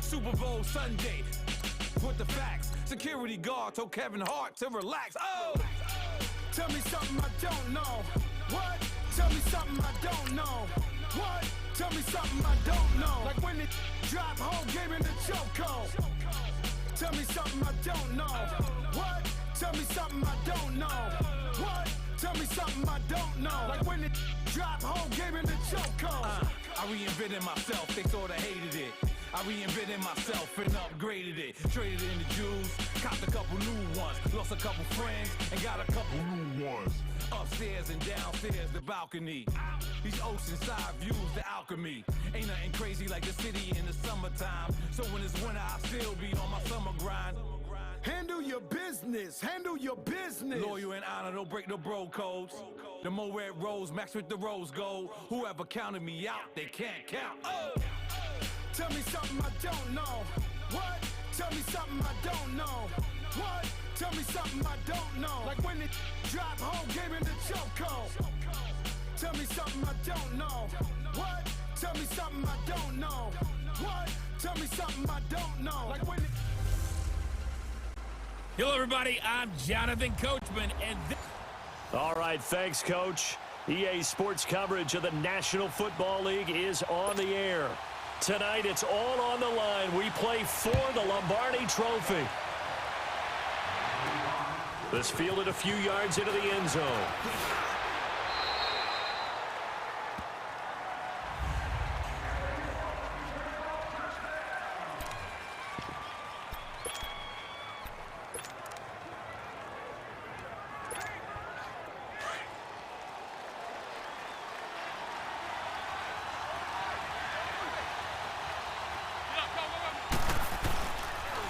Super Bowl Sunday. With the facts, security guard told Kevin Hart to relax. Oh, tell me something I don't know. What? Tell me something I don't know. What? Tell me something I don't know. Like when it drop whole game in the chokehold. Tell me something I don't know. What? Tell me something I don't know. What? Tell me something I don't know. Like when it drop whole game in the chokehold. I reinvented myself, they sorta hated it. I reinvented myself and upgraded it. Traded in the Jews, copped a couple new ones. Lost a couple friends and got a couple new ones. Upstairs and downstairs, the balcony. These oceanside views, the alchemy. Ain't nothing crazy like the city in the summertime. So when it's winter, I still be on my summer grind. Handle your business, handle your business. Loyal and honor, don't break the bro codes. The more red rose, max with the rose gold. Whoever counted me out, they can't count. Oh! Tell me something I don't know. What? Tell me something I don't know. What? Tell me something I don't know. Like when it drop whole game in the chokehold. Tell me something I don't know. What? Tell me something I don't know. What? Tell me something I don't know. Like when it... Hello, everybody. I'm Jonathan Coachman, and all right, thanks, Coach. EA Sports coverage of the National Football League is on the air. Tonight, it's all on the line. We play for the Lombardi Trophy. This fielded a few yards into the end zone.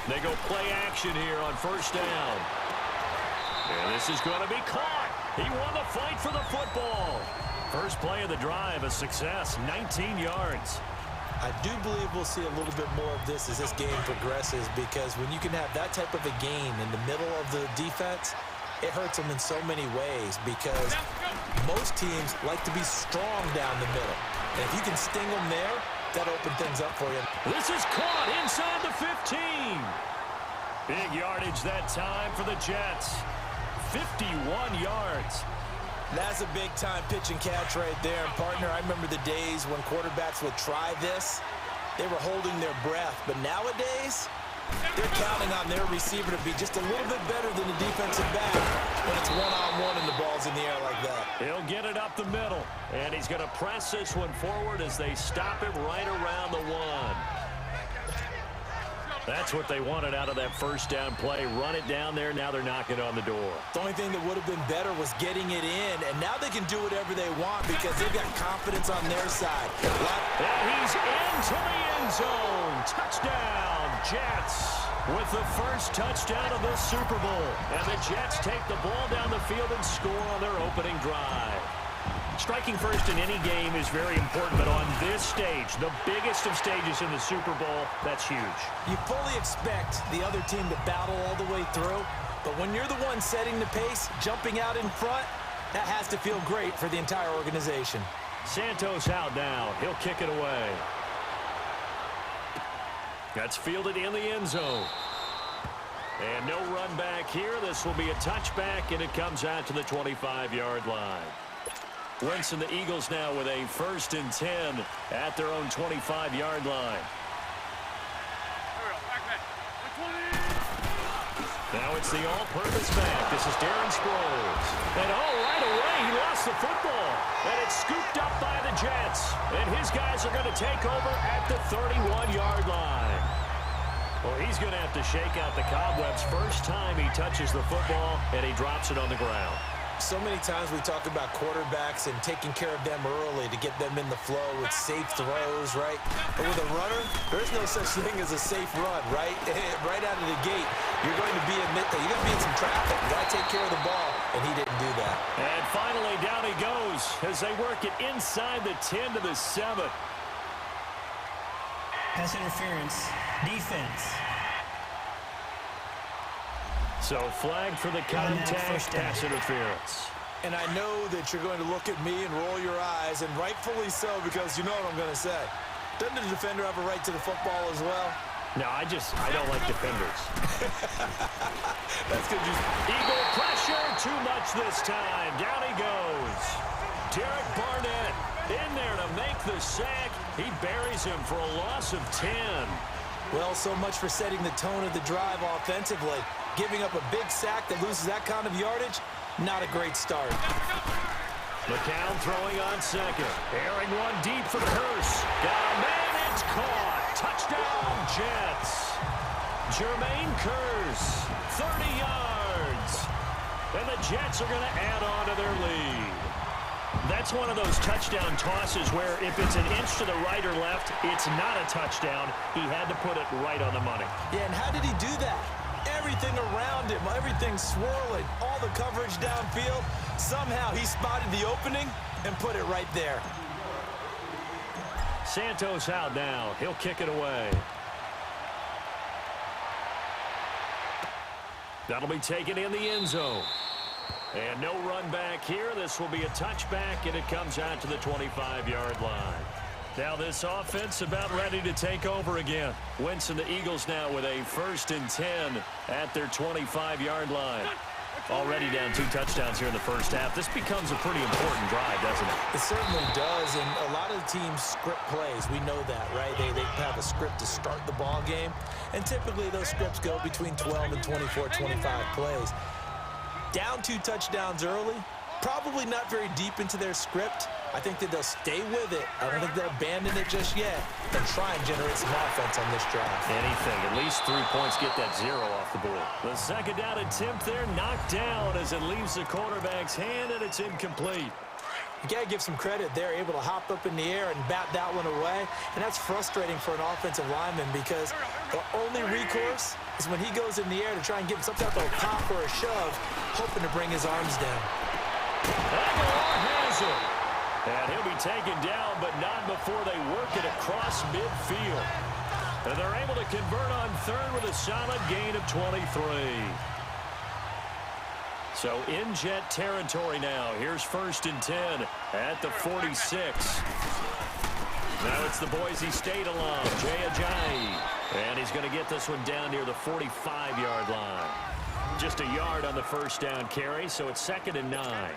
They go play action here on first down. And this is going to be caught. He won the fight for the football. First play of the drive, a success, 19 yards. I do believe we'll see a little bit more of this as this game progresses, because when you can have that type of a game in the middle of the defense, it hurts them in so many ways, because most teams like to be strong down the middle. And if you can sting them there, that'll open things up for you. This is caught inside the 15. Big yardage that time for the Jets. 51 yards. That's a big-time pitch and catch right there. And, partner, I remember the days when quarterbacks would try this. They were holding their breath. But nowadays, they're counting on their receiver to be just a little bit better than the defensive back when it's one-on-one and the ball's in the air like that. He'll get it up the middle. And he's going to press this one forward as they stop him right around the one. That's what they wanted out of that first down play. Run it down there. Now they're knocking on the door. The only thing that would have been better was getting it in. And now they can do whatever they want because they've got confidence on their side. And he's into the end zone. Touchdown, Jets. With the first touchdown of the Super Bowl. And the Jets take the ball down the field and score on their opening drive. Striking first in any game is very important, but on this stage, the biggest of stages in the Super Bowl, that's huge. You fully expect the other team to battle all the way through, but when you're the one setting the pace, jumping out in front, that has to feel great for the entire organization. Santos out now. He'll kick it away. That's fielded in the end zone. And no run back here. This will be a touchback, and it comes out to the 25-yard line. Wentz and the Eagles now with a 1st and 10 at their own 25-yard line. Now it's the all-purpose back. This is Darren Sproles. And right away, he lost the football. And it's scooped up by the Jets. And his guys are going to take over at the 31-yard line. Well, he's going to have to shake out the cobwebs first time he touches the football, and he drops it on the ground. So many times we talk about quarterbacks and taking care of them early to get them in the flow with safe throws, right? But with a runner, there's no such thing as a safe run, right? Right out of the gate, you're going to be in some traffic. You got to take care of the ball and he didn't do that. And finally, down he goes as they work it inside the 10 to the 7. Pass interference, defense. So flag for the contact, pass interference. And I know that you're going to look at me and roll your eyes, and rightfully so, because you know what I'm going to say. Doesn't the defender have a right to the football as well? No, I don't like defenders. That's good. Eagle pressure, too much this time. Down he goes. Derek Barnett in there to make the sack. He buries him for a loss of 10. Well, so much for setting the tone of the drive offensively. Giving up a big sack that loses that kind of yardage, not a great start. McCown throwing on second. Airing one deep for Hurst. Got a man, it's caught. Touchdown, Jets. Jermaine Kearse, 30 yards. And the Jets are going to add on to their lead. That's one of those touchdown tosses where if it's an inch to the right or left, it's not a touchdown. He had to put it right on the money. Yeah, and how did he do that? Everything around him, everything swirling, all the coverage downfield. Somehow he spotted the opening and put it right there. Santos out now. He'll kick it away. That'll be taken in the end zone. And no run back here. This will be a touchback, and it comes out to the 25-yard line. Now this offense about ready to take over again. Wentz and the Eagles now with a 1st and 10 at their 25-yard line. Already down 2 touchdowns here in the first half. This becomes a pretty important drive, doesn't it? It certainly does, and a lot of teams script plays. We know that, right? They have a script to start the ball game, and typically those scripts go between 12 and 24, 25 plays. Down 2 touchdowns early, probably not very deep into their script. I think that they'll stay with it. I don't think they'll abandon it just yet and try and generate some offense on this drive. Anything. At least 3 points, get that 0 off the board. The second down attempt there knocked down as it leaves the quarterback's hand, and it's incomplete. You got to give some credit. They're able to hop up in the air and bat that one away, and that's frustrating for an offensive lineman because the only recourse is when he goes in the air to try and give some type of a pop or a shove, hoping to bring his arms down. Aguilar has it. And he'll be taken down, but not before they work it across midfield. And they're able to convert on third with a solid gain of 23. So in Jet territory now. Here's 1st and 10 at the 46. Now it's the Boise State alum, Jay Ajayi. And he's going to get this one down near the 45-yard line. Just a yard on the first down carry, so it's 2nd and 9.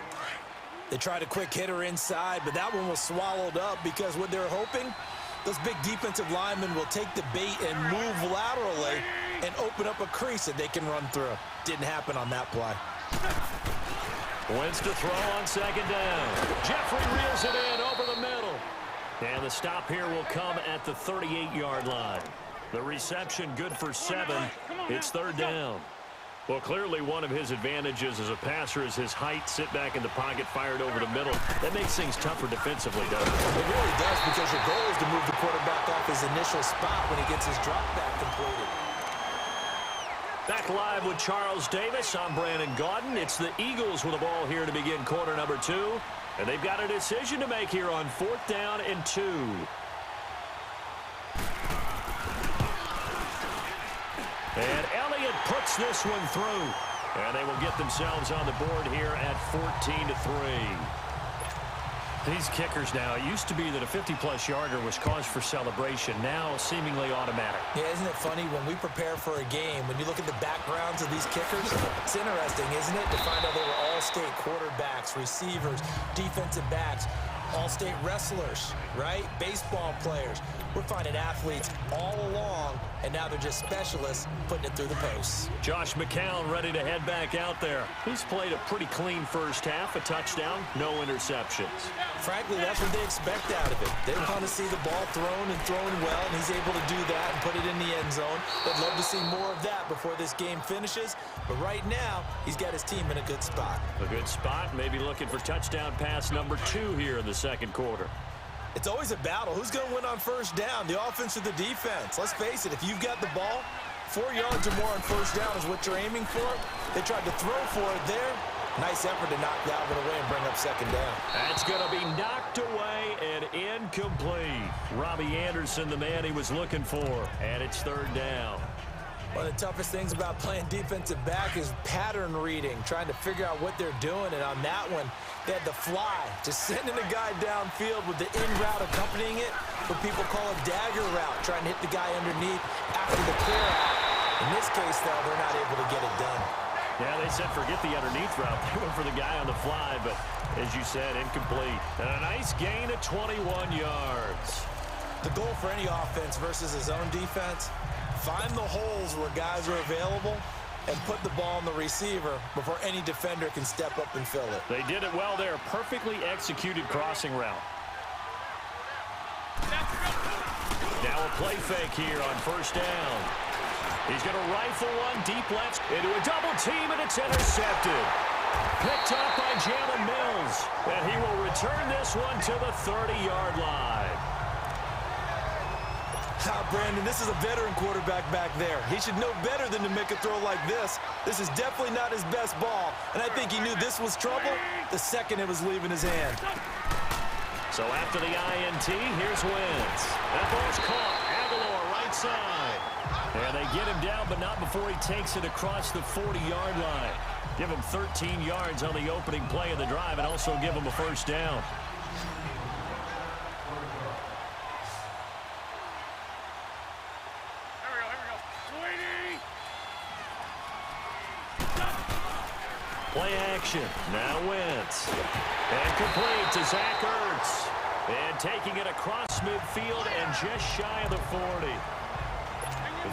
They tried a quick hitter inside, but that one was swallowed up because what they're hoping, those big defensive linemen will take the bait and move laterally and open up a crease that they can run through. Didn't happen on that play. Wentz to throw on 2nd down. Jeffrey reels it in over the middle. And the stop here will come at the 38-yard line. The reception good for 7. It's 3rd down. Well, clearly one of his advantages as a passer is his height. Sit back in the pocket, fired over the middle. That makes things tougher defensively, doesn't it? It really does, because your goal is to move the quarterback off his initial spot when he gets his drop back completed. Back live with Charles Davis. I'm Brandon Gaudin. It's the Eagles with the ball here to begin quarter number 2. And they've got a decision to make here on 4th down and 2. And Elliott puts this one through. And they will get themselves on the board here at 14-3. These kickers now, it used to be that a 50-plus yarder was cause for celebration. Now seemingly automatic. Yeah, isn't it funny when we prepare for a game, when you look at the backgrounds of these kickers, it's interesting, isn't it, to find out they were all-state quarterbacks, receivers, defensive backs, all-state wrestlers, right? Baseball players. We're finding athletes all along, and now they're just specialists putting it through the posts. Josh McCown ready to head back out there. He's played a pretty clean first half, a touchdown, no interceptions. Frankly, that's what they expect out of it. They want to see the ball thrown and thrown well, and he's able to do that and put it in the end zone. They'd love to see more of that before this game finishes, but right now, he's got his team in a good spot. A good spot, maybe looking for touchdown pass number 2 here in the second quarter. It's always a battle. Who's going to win on first down, the offense or the defense? Let's face it, if you've got the ball, 4 yards or more on first down is what you're aiming for. They tried to throw for it there. Nice effort to knock that one away and bring up second down. That's going to be knocked away and incomplete. Robbie Anderson, the man he was looking for, and it's third down. One of the toughest things about playing defensive back is pattern reading, trying to figure out what they're doing. And on that one, they had the fly, just sending a guy downfield with the in route accompanying it, what people call a dagger route, trying to hit the guy underneath after the clear out. In this case, though, they're not able to get it done. Yeah, they said forget the underneath route. They went for the guy on the fly, but as you said, incomplete. And a nice gain of 21 yards. The goal for any offense versus his own defense, find the holes where guys are available and put the ball on the receiver before any defender can step up and fill it. They did it well there. Perfectly executed crossing route. Now a play fake here on first down. He's going to rifle one deep left into a double team, and it's intercepted. Picked up by Jalen Mills, and he will return this one to the 30-yard line. Brandon, this is a veteran quarterback back there. He should know better than to make a throw like this. This is definitely not his best ball, and I think he knew this was trouble the second it was leaving his hand. So after the INT, here's Wentz. That ball's caught. Aguilar, right side. And they get him down, but not before he takes it across the 40-yard line. Give him 13 yards on the opening play of the drive and also give him a first down. Play action. Now Wentz. And complete to Zach Ertz. And taking it across midfield and just shy of the 40.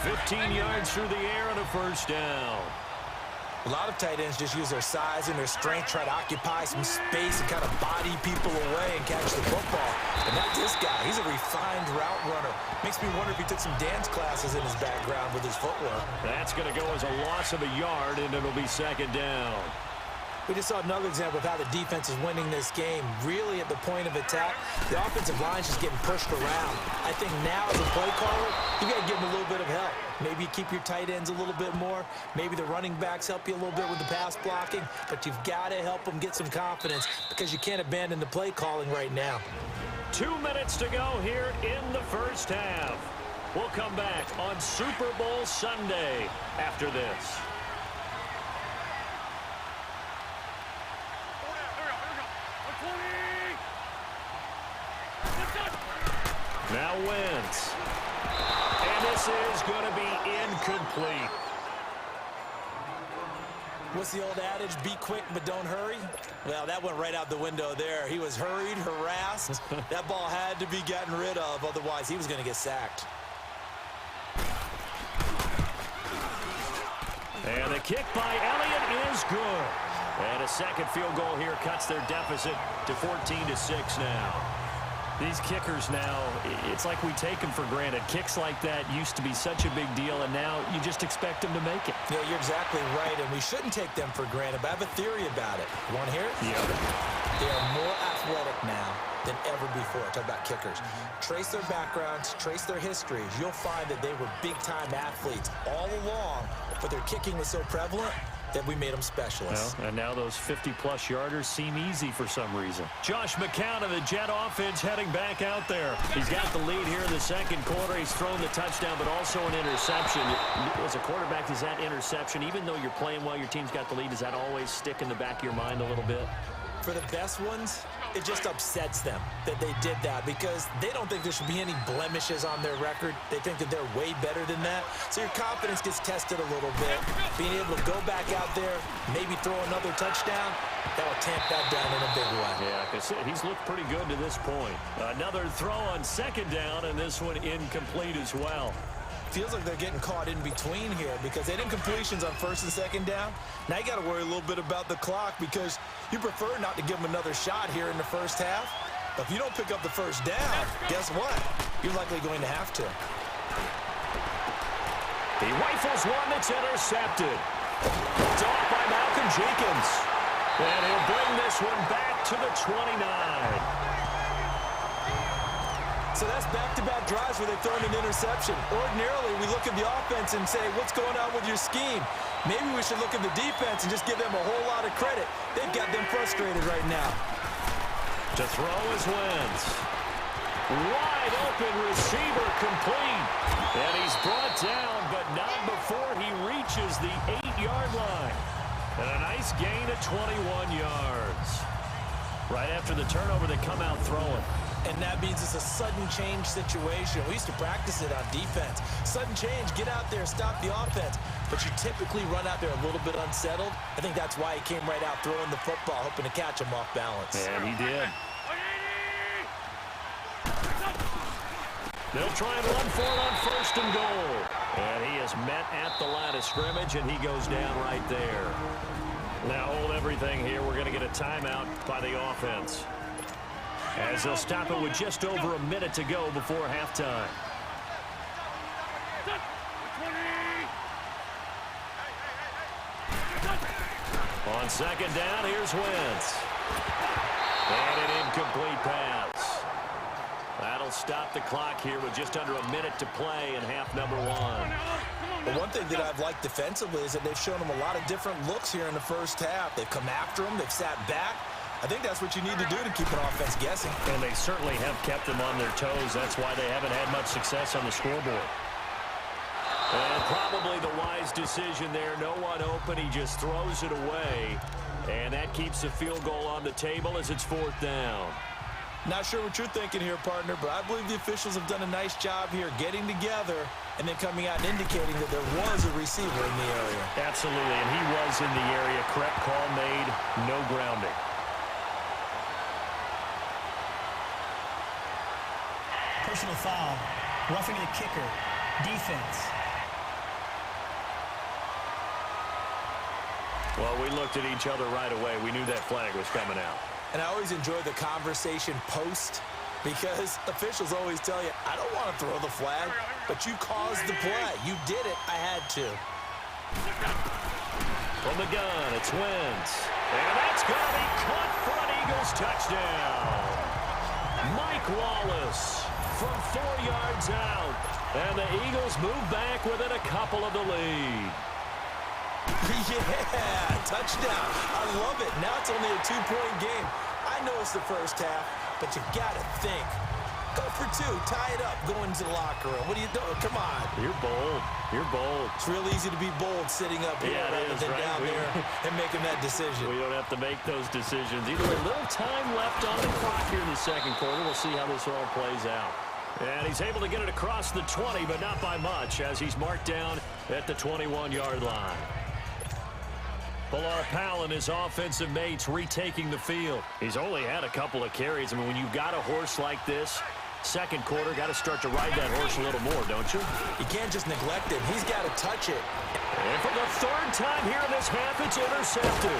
15 yards through the air and a first down. A lot of tight ends just use their size and their strength, try to occupy some space and kind of body people away and catch the football. But not this guy. He's a refined route runner. Makes me wonder if he took some dance classes in his background with his footwork. That's going to go as a loss of a yard, and it'll be second down. We just saw another example of how the defense is winning this game. Really at the point of attack, the offensive line's just getting pushed around. I think now as a play caller, you got to give them a little bit of help. Maybe keep your tight ends a little bit more. Maybe the running backs help you a little bit with the pass blocking. But you've got to help them get some confidence because you can't abandon the play calling right now. 2 minutes to go here in the first half. We'll come back on Super Bowl Sunday after this. Now Wentz. And this is going to be incomplete. What's the old adage? Be quick, but don't hurry? Well, that went right out the window there. He was hurried, harassed. That ball had to be gotten rid of, otherwise he was going to get sacked. And the kick by Elliott is good. And a second field goal here cuts their deficit to 14-6 now. These kickers now, it's like we take them for granted. Kicks like that used to be such a big deal, and now you just expect them to make it. Yeah, you're exactly right, and we shouldn't take them for granted, but I have a theory about it. You want to hear it? Yeah. They are more athletic now than ever before. Talk about kickers. Trace their backgrounds, trace their histories. You'll find that they were big-time athletes all along, but their kicking was so prevalent that we made them specialists. Well, and now those 50-plus yarders seem easy for some reason. Josh McCown of the Jet offense heading back out there. He's got the lead here in the second quarter. He's thrown the touchdown, but also an interception. As a quarterback, is that interception, even though you're playing well, your team's got the lead, does that always stick in the back of your mind a little bit? For the best ones, it just upsets them that they did that because they don't think there should be any blemishes on their record. They think that they're way better than that. So your confidence gets tested a little bit. Being able to go back out there, maybe throw another touchdown, that'll tamp that down in a big way. Yeah, because he's looked pretty good to this point. Another throw on second down, and this one incomplete as well. Feels like they're getting caught in between here because they did incompletions on first and second down. Now you got to worry a little bit about the clock because you prefer not to give them another shot here in the first half. But if you don't pick up the first down, guess what? You're likely going to have to. He rifles one that's intercepted. It's off by Malcolm Jenkins. And he'll bring this one back to the 29. So that's back-to-back drives where they've thrown an interception. Ordinarily, we look at the offense and say, what's going on with your scheme? Maybe we should look at the defense and just give them a whole lot of credit. They've got them frustrated right now. To throw is Wentz. Wide open receiver complete. And he's brought down, but not before he reaches the 8-yard line. And a nice gain of 21 yards. Right after the turnover, they come out throwing. And that means it's a sudden change situation. We used to practice it on defense. Sudden change, get out there, stop the offense. But you typically run out there a little bit unsettled. I think that's why he came right out throwing the football, hoping to catch him off balance. And he did. They'll try and run for it on 1st and goal. And he is met at the line of scrimmage, and he goes down right there. Now hold everything here. We're going to get a timeout by the offense, as they'll stop it with just over a minute to go before halftime. On 2nd down, here's Wentz. And an incomplete pass. That'll stop the clock here with just under a minute to play in half number 1. But one thing that I've liked defensively is that they've shown them a lot of different looks here in the first half. They've come after them. They've sat back. I think that's what you need to do to keep an offense guessing. And they certainly have kept them on their toes. That's why they haven't had much success on the scoreboard. And probably the wise decision there. No one open. He just throws it away. And that keeps the field goal on the table as it's 4th down. Not sure what you're thinking here, partner, but I believe the officials have done a nice job here getting together and then coming out and indicating that there was a receiver in the area. Absolutely, and he was in the area. Correct call made. No grounding. Personal foul. Roughing the kicker. Defense. Well, we looked at each other right away. We knew that flag was coming out. And I always enjoy the conversation post because officials always tell you, I don't want to throw the flag, but you caused the play. You did it. I had to. From the gun, it's Wentz. And that's going to be caught for an Eagles touchdown. Mike Wallace from 4 yards out. And the Eagles move back within a couple of the lead. Yeah, touchdown. I love it. Now it's only a 2-point game. I know it's the first half, but you got to think. Go for 2. Tie it up. Go into the locker room. What are you doing? Come on. You're bold. You're bold. It's real easy to be bold sitting up here rather than down there and making that decision. We don't have to make those decisions. Either way, little time left on the clock here in the 2nd quarter. We'll see how this all plays out. And he's able to get it across the 20, but not by much, as he's marked down at the 21-yard line. Bilal Powell and his offensive mates retaking the field. He's only had a couple of carries. I mean, when you've got a horse like this, 2nd quarter, got to start to ride that horse a little more, don't you? You can't just neglect him. He's got to touch it. And for the 3rd time here in this half, it's intercepted.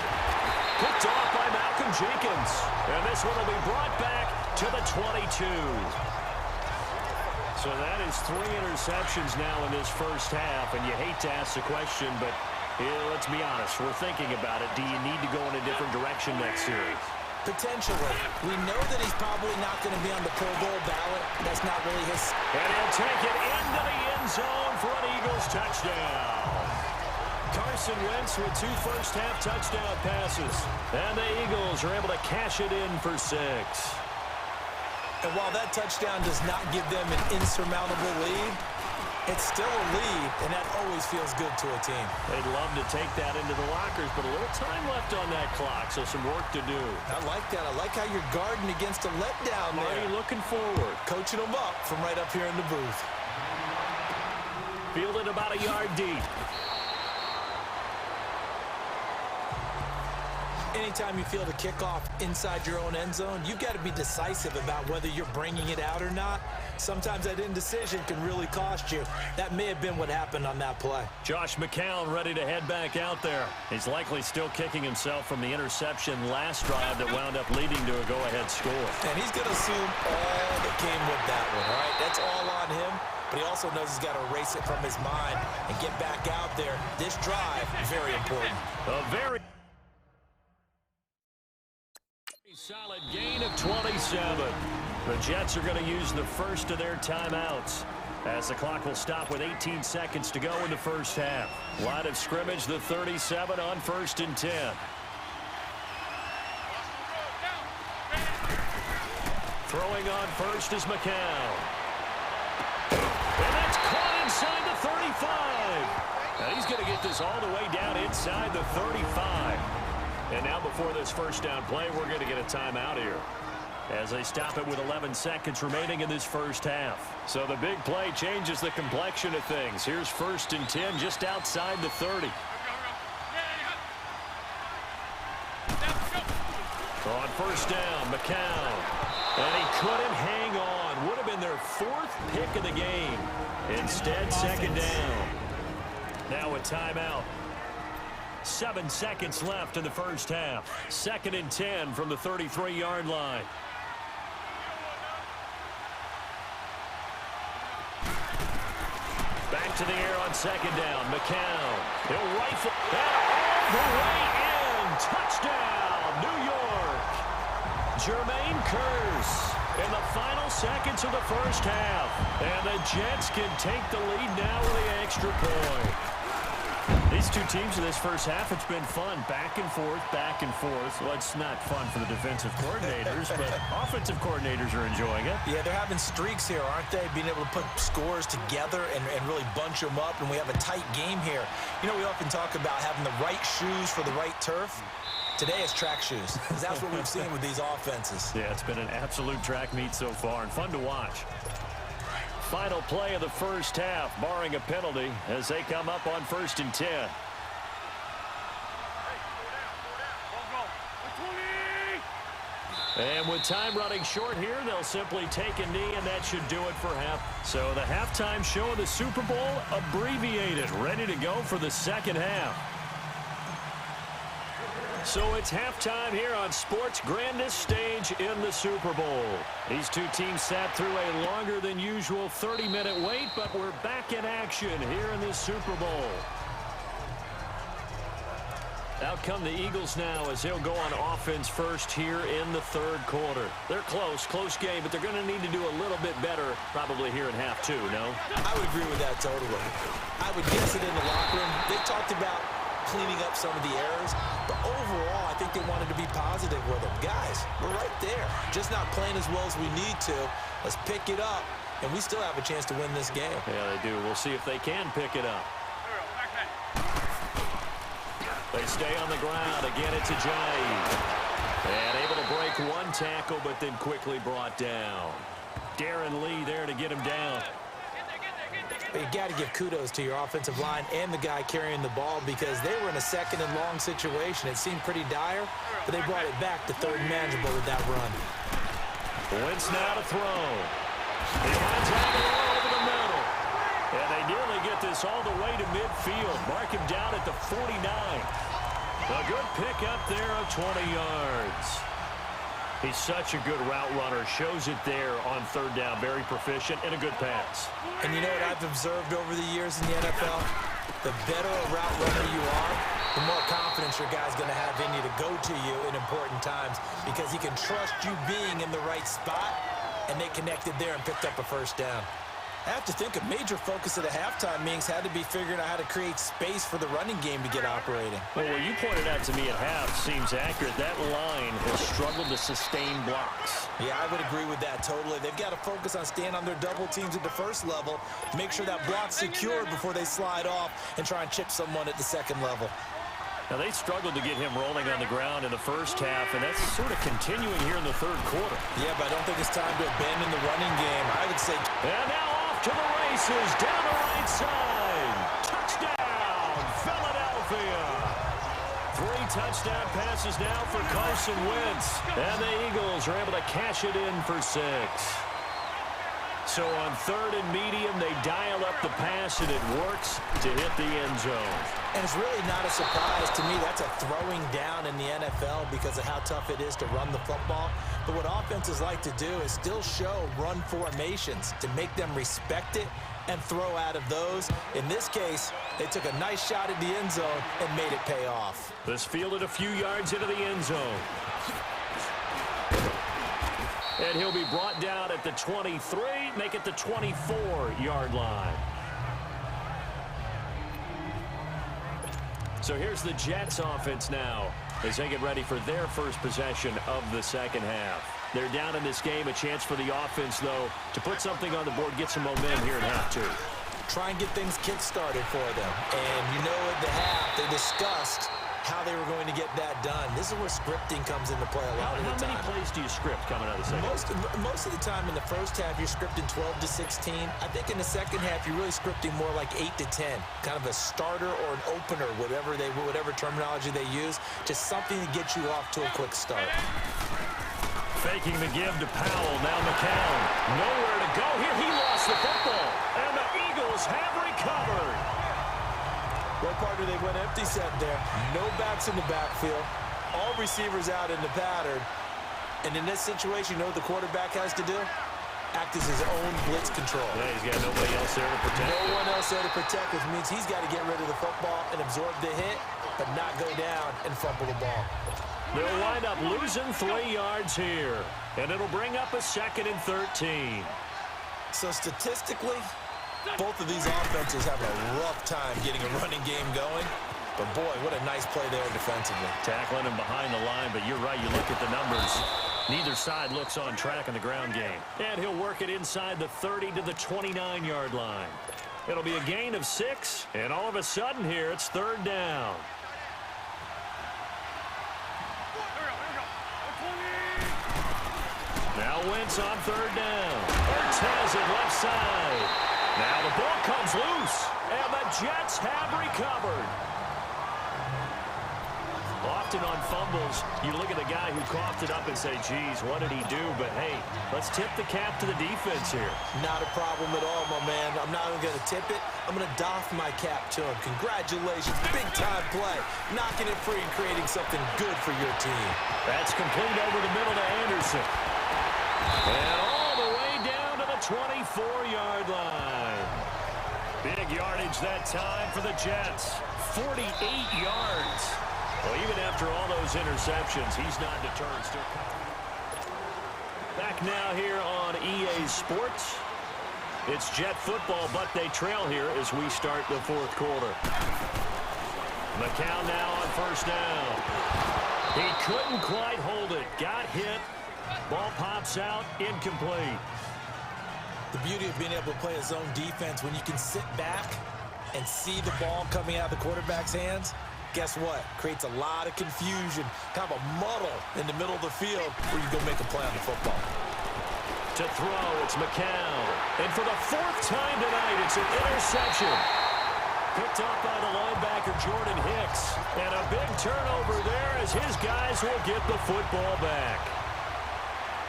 Picked off by Malcolm Jenkins. And this one will be brought back to the 22. So that is 3 interceptions now in this first half. And you hate to ask the question, but let's be honest. We're thinking about it. Do you need to go in a different direction next series? Potentially. We know that he's probably not going to be on the Pro Bowl ballot. That's not really his... And he'll take it into the end zone for an Eagles touchdown. Carson Wentz with 2 first-half touchdown passes. And the Eagles are able to cash it in for 6. And while that touchdown does not give them an insurmountable lead, it's still a lead, and that always feels good to a team. They'd love to take that into the lockers, but a little time left on that clock, so some work to do. I like that. I like how you're guarding against a letdown there. Marty looking forward. Coaching them up from right up here in the booth. Fielded about a yard deep. Anytime you field a kickoff inside your own end zone, you've got to be decisive about whether you're bringing it out or not. Sometimes that indecision can really cost you. That may have been what happened on that play. Josh McCown ready to head back out there. He's likely still kicking himself from the interception last drive that wound up leading to a go-ahead score. And he's going to assume all that came with that one, all right? That's all on him. But he also knows he's got to erase it from his mind and get back out there. This drive, very important. A very solid gain of 27. The Jets are going to use the first of their timeouts, as the clock will stop with 18 seconds to go in the first half. Line of scrimmage, the 37 on 1st and 10. Throwing on first is McCown. And that's caught inside the 35. And he's going to get this all the way down inside the 35. And now before this first down play, we're going to get a timeout here, as they stop it with 11 seconds remaining in this first half. So the big play changes the complexion of things. Here's 1st and 10 just outside the 30. On first down, McCown. And he couldn't hang on. Would have been their 4th pick of the game. Instead, second down. Now a timeout. 7 seconds left in the first half. 2nd and 10 from the 33-yard line. Back to the air on second down. McCown. He'll rifle that all the way in. Touchdown, New York. Jermaine Kearse in the final seconds of the first half. And the Jets can take the lead now with the extra point. These two teams in this first half, it's been fun. Back and forth, back and forth. Well, it's not fun for the defensive coordinators, but offensive coordinators are enjoying it. Yeah, they're having streaks here, aren't they? Being able to put scores together and really bunch them up, and we have a tight game here. You know, we often talk about having the right shoes for the right turf. Today it's track shoes, because that's what we've seen with these offenses. Yeah, it's been an absolute track meet so far, and fun to watch. Final play of the first half, barring a penalty, as they come up on 1st and 10. And with time running short here, they'll simply take a knee, and that should do it for half. So the halftime show of the Super Bowl abbreviated, ready to go for the second half. So it's halftime here on sports' grandest stage in the Super Bowl. These two teams sat through a longer than usual 30-minute wait, but we're back in action here in this Super Bowl. Out come the Eagles now as they'll go on offense first here in the third quarter. They're close game, but they're going to need to do a little bit better probably here in half two, no? I would agree with that totally. I would guess it in the locker room. They talked about cleaning up some of the errors, but overall, I think they wanted to be positive with them. Guys, we're right there. Just not playing as well as we need to. Let's pick it up, and we still have a chance to win this game. Yeah, they do. We'll see if they can pick it up. They stay on the ground. Again, it's Ajayi. And able to break one tackle, but then quickly brought down. Darren Lee there to get him down. But you got to give kudos to your offensive line and the guy carrying the ball, because they were in a 2nd and long situation. It seemed pretty dire, but they brought it back to 3rd and manageable with that run. Wentz now to throw. He finds Aguilar over the middle. And they nearly get this all the way to midfield. Mark him down at the 49. A good pick up there of 20 yards. He's such a good route runner. Shows it there on 3rd down. Very proficient and a good pass. And you know what I've observed over the years in the NFL? The better a route runner you are, the more confidence your guy's going to have in you to go to you in important times, because he can trust you being in the right spot, and they connected there and picked up a first down. I have to think a major focus of the halftime meetings had to be figuring out how to create space for the running game to get operating. Well, what you pointed out to me at half seems accurate. That line has struggled to sustain blocks. Yeah, I would agree with that totally. They've got to focus on staying on their double teams at the first level, make sure that block's secure before they slide off and try and chip someone at the second level. Now, they struggled to get him rolling on the ground in the first half, and that's sort of continuing here in the third quarter. Yeah, but I don't think it's time to abandon the running game. I would say... And now off to the races, down the right side. Touchdown, Philadelphia. 3 touchdown passes now for Carson Wentz. And the Eagles are able to cash it in for 6. So on 3rd and medium, they dial up the pass, and it works to hit the end zone. And it's really not a surprise to me. That's a throwing down in the NFL because of how tough it is to run the football. But what offenses like to do is still show run formations to make them respect it and throw out of those. In this case, they took a nice shot at the end zone and made it pay off. This fielded a few yards into the end zone. And he'll be brought down at the 23, make it the 24-yard line. So here's the Jets offense now as they get ready for their first possession of the second half. They're down in this game. A chance for the offense, though, to put something on the board, get some momentum here in half two. Try and get things kick-started for them. And you know at the half, they discussed how they were going to get that done. This is where scripting comes into play a lot of the time. How many plays do you script coming out of the second? Most of the time in the first half, you're scripting 12 to 16. I think in the second half, you're really scripting more like 8 to 10. Kind of a starter or an opener, whatever terminology they use. Just something to get you off to a quick start. Faking the give to Powell. Now McCown. Nowhere to go here. He lost the football. And the Eagles have recovered. Well, partner, they went empty set there. No backs in the backfield. All receivers out in the pattern. And in this situation, you know what the quarterback has to do? Act as his own blitz control. Yeah, he's got nobody else there to protect. No one else there to protect, which means he's got to get rid of the football and absorb the hit, but not go down and fumble the ball. They'll wind up losing 3 yards here. And it'll bring up a 2nd and 13. So statistically, both of these offenses have a rough time getting a running game going. But, boy, what a nice play there defensively. Tackling him behind the line, but you're right. You look at the numbers. Neither side looks on track in the ground game. And he'll work it inside the 30 to the 29-yard line. It'll be a gain of 6, and all of a sudden here, it's 3rd down. Now Wentz on 3rd down. Ortez at left side. Now the ball comes loose, and the Jets have recovered. Often on fumbles, you look at the guy who coughed it up and say, geez, what did he do? But, hey, let's tip the cap to the defense here. Not a problem at all, my man. I'm not even going to tip it. I'm going to doff my cap to him. Congratulations. Big-time play. Knocking it free and creating something good for your team. That's complete over the middle to Anderson. And all the way down to the 24-yard line. Big yardage that time for the Jets. 48 yards. Well, even after all those interceptions, he's not deterred. Still back now here on EA Sports. It's Jet football, but they trail here as we start the 4th quarter. McCown now on 1st down. He couldn't quite hold it. Got hit. Ball pops out, incomplete. The beauty of being able to play a zone defense when you can sit back and see the ball coming out of the quarterback's hands, guess what? Creates a lot of confusion, kind of a muddle in the middle of the field where you go make a play on the football. To throw, it's McCown. And for the 4th time tonight, it's an interception. Picked up by the linebacker, Jordan Hicks. And a big turnover there as his guys will get the football back.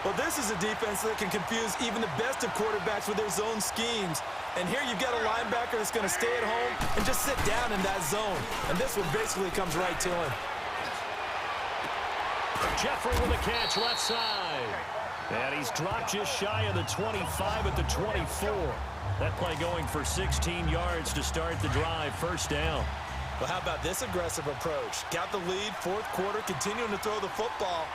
Well, this is a defense that can confuse even the best of quarterbacks with their zone schemes. And here you've got a linebacker that's going to stay at home and just sit down in that zone. And this one basically comes right to him. Jeffrey with a catch left side. And he's dropped just shy of the 25 at the 24. That play going for 16 yards to start the drive. 1st down. Well, how about this aggressive approach? Got the lead, 4th quarter, continuing to throw the football.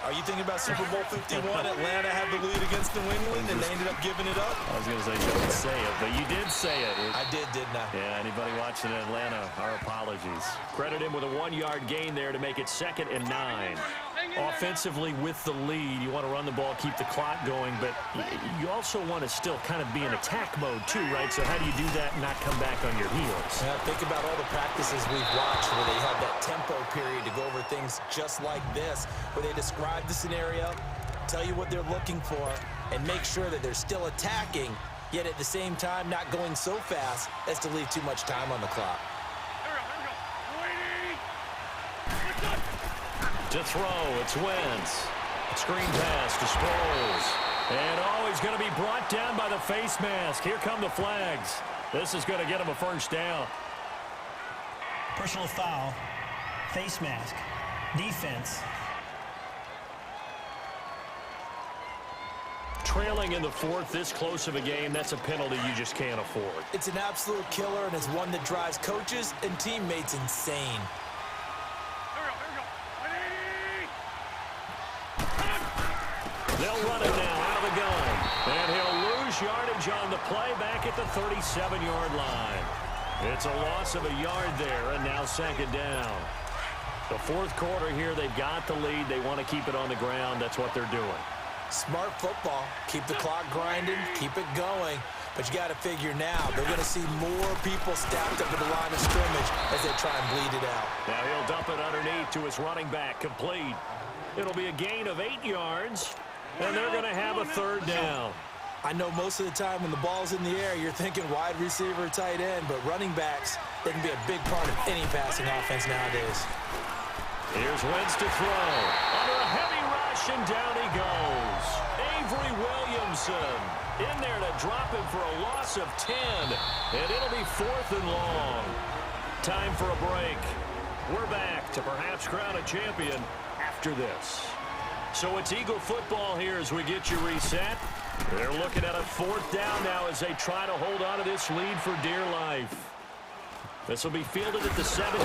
Are you thinking about Super Bowl 51? Atlanta had the lead against New England, and they ended up giving it up? I was going to say, don't say it, but you did say it. I did, didn't I? Yeah, anybody watching Atlanta, our apologies. Credit him with a 1-yard gain there to make it 2nd and 9. Offensively with the lead, you want to run the ball, keep the clock going, but you also want to still kind of be in attack mode too, right? So how do you do that and not come back on your heels? Yeah, think about all the practices we've watched where they have that tempo period to go over things just like this, where they describe the scenario, tell you what they're looking for, and make sure that they're still attacking, yet at the same time not going so fast as to leave too much time on the clock. To throw, it's Wentz. Screen pass to Sproles. And he's going to be brought down by the face mask. Here come the flags. This is going to get him a 1st down. Personal foul, face mask, defense. Trailing in the 4th, this close of a game, that's a penalty you just can't afford. It's an absolute killer, and it's one that drives coaches and teammates insane. They'll run running now out of the gun. And he'll lose yardage on the play back at the 37-yard line. It's a loss of a yard there, and now second down. The fourth quarter here, they've got the lead. They want to keep it on the ground. That's what they're doing. Smart football. Keep the clock grinding. Keep it going. But you got to figure now, they're going to see more people stacked up at the line of scrimmage as they try and bleed it out. Now he'll dump it underneath to his running back, complete. It'll be a gain of 8 yards, and they're going to have a third down. I know most of the time when the ball's in the air, you're thinking wide receiver, tight end, but running backs, they can be a big part of any passing offense nowadays. Here's Wentz to throw. Under a heavy rush, and down he goes. Avery Williamson in there to drop him for a loss of 10, and it'll be 4th and long. Time for a break. We're back to perhaps crown a champion after this. So it's Eagle football here as we get you reset. They're looking at a 4th down now as they try to hold on to this lead for dear life. This will be fielded at the 17.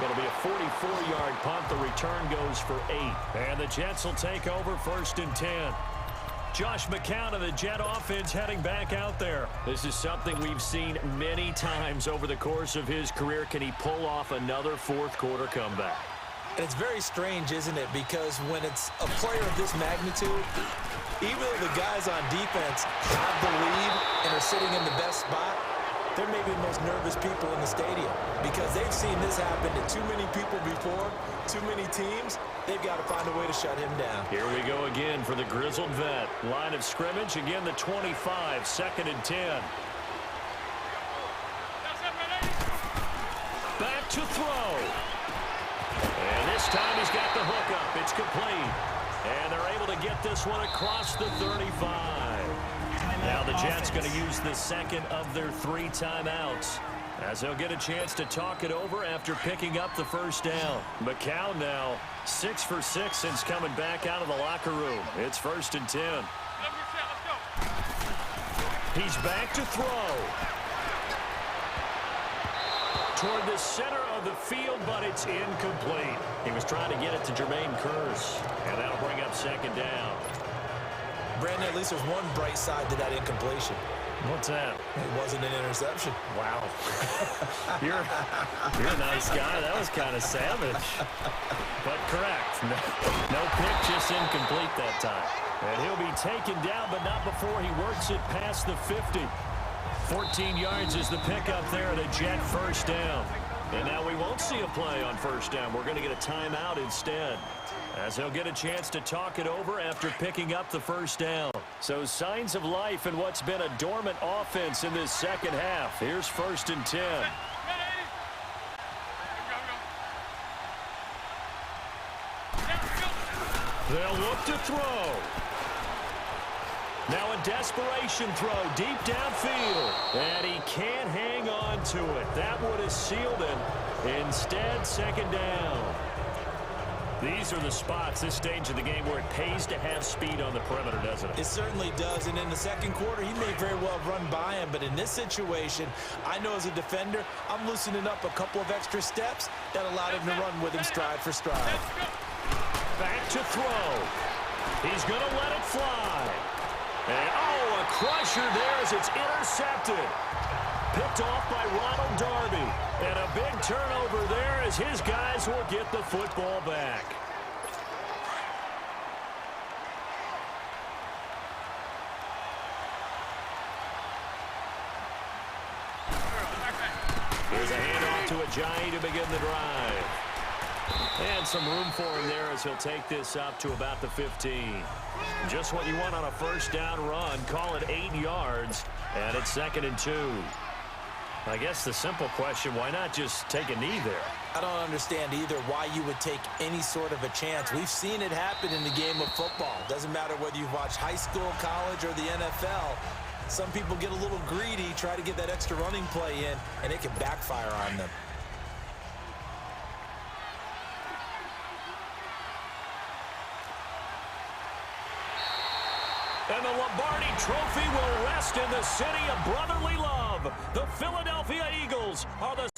It'll be a 44-yard punt. The return goes for 8. And the Jets will take over 1st and 10. Josh McCown of the Jet offense heading back out there. This is something we've seen many times over the course of his career. Can he pull off another fourth quarter comeback? And it's very strange, isn't it? Because when it's a player of this magnitude, even though the guys on defense have the lead and are sitting in the best spot, they're maybe the most nervous people in the stadium because they've seen this happen to too many people before, too many teams. They've got to find a way to shut him down. Here we go again for the grizzled vet. Line of scrimmage, again the 25, 2nd and 10. Back to throw. And this time he's got the hook up. It's complete. And they're able to get this one across the 35. Now the Jets going to use the second of their 3 timeouts as they'll get a chance to talk it over after picking up the first down. McCown now 6 for 6 since coming back out of the locker room. It's 1st and 10. He's back to throw. Toward the center of the field, but it's incomplete. He was trying to get it to Jermaine Kearse, and that'll bring up 2nd down. Brandon, at least there's one bright side to that incompletion. What's that? It wasn't an interception. Wow. You're a nice guy. That was kind of savage. But correct. No pick, just incomplete that time. And he'll be taken down, but not before he works it past the 50. 14 yards is the pickup there at a Jet 1st down. And now we won't see a play on 1st down. We're going to get a timeout instead, as he'll get a chance to talk it over after picking up the 1st down. So signs of life in what's been a dormant offense in this second half. Here's 1st and 10. They'll look to throw. Now a desperation throw deep downfield. And he can't hang on to it. That would have sealed him. Instead, 2nd down. These are the spots, this stage of the game, where it pays to have speed on the perimeter, doesn't it? It certainly does, and in the second quarter, he may very well run by him, but in this situation, I know as a defender, I'm loosening up a couple of extra steps that allowed him to run with him stride for stride. Back to throw. He's going to let it fly. And, oh, a crusher there as it's intercepted. Picked off by Ronald Darby. And a big turnover there as his guys will get the football back. Here's a handoff to Ajayi to begin the drive. And some room for him there as he'll take this up to about the 15. Just what you want on a 1st down run. Call it 8 yards. And it's 2nd and 2. I guess the simple question, why not just take a knee there? I don't understand either why you would take any sort of a chance. We've seen it happen in the game of football. Doesn't matter whether you've watched high school, college, or the NFL. Some people get a little greedy, try to get that extra running play in, and it can backfire on them. And the Lombardi Trophy will rest in the city of brotherly love. The Philadelphia Eagles are the